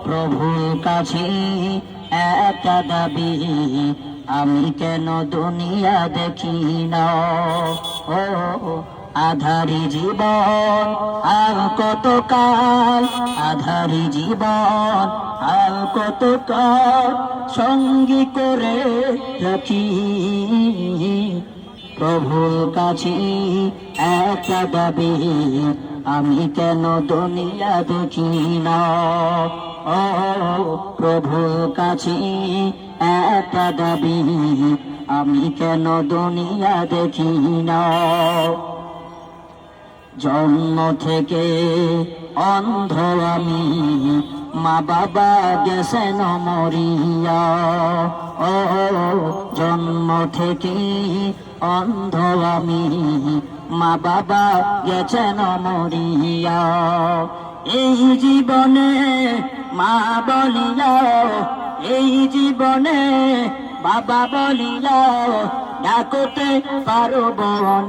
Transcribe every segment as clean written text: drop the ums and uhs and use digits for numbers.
প্রভুর কাছে একটা দাবি, আমি কেন দুনিয়া দেখি না। ও আধারি জীবন আর কত কাল, আধারি জীবন আর কত কাল সঙ্গী করে রাখি। প্রভুর কাছে একটা দাবি, আমি কেন দুনিয়া দেখি না। ও প্রভুর কাছে একটা দাবি, আমি কেন দুনিয়া দেখি না। জন্ম থেকে অন্ধ আমি, মা বাবা গেছেন মরিয়া। ও জন্ম থেকে অন্ধ আমি, মা বাবা গেছেন মরিয়া। এই জীবনে মা বলিয়া, এই জীবনে বাবা বলিয়া ডাকতে পারব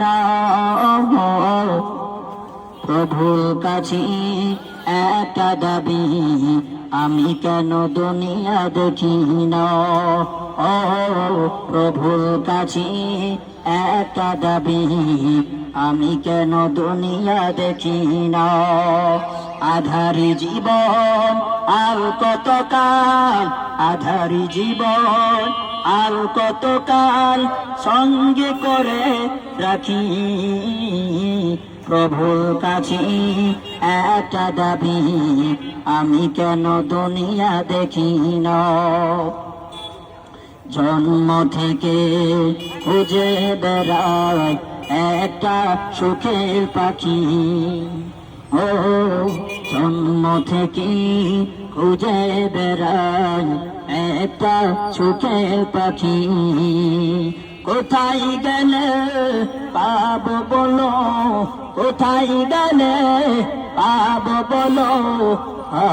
না। প্রভুর কাছে একটা দাবি, আমি কেন দুনিয়া দেখি না। ও প্রভুর কাছে একটা দাবি, আমি কেন দুনিয়া দেখি না। আধারি জীবন আর কত কাল, আধারি জীবন আর কত কাল সঙ্গে করে রাখি। প্রভুর কাছে একটা দাবি, আমি কেন দুনিয়া দেখি না। জন্ম থেকে খুঁজে বেড়াই একটা সুখের পাখি। ও জন্ম থেকে খুঁজে বেড়াই একটা সুখের পাখি। কোথায় গেলে পাবো বলো, কোথায় গেলে পাবো বলো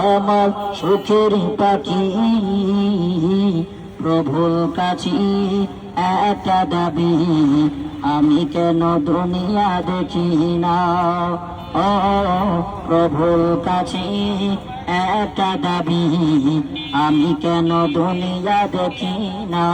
আমার সুখের পাখি। প্রভুর কাছে একটা দাবি, আমি কেন দুনিয়া দেখি না। ও প্রভুর কাছে একটা দাবি, আমি কেন দুনিয়া দেখি না।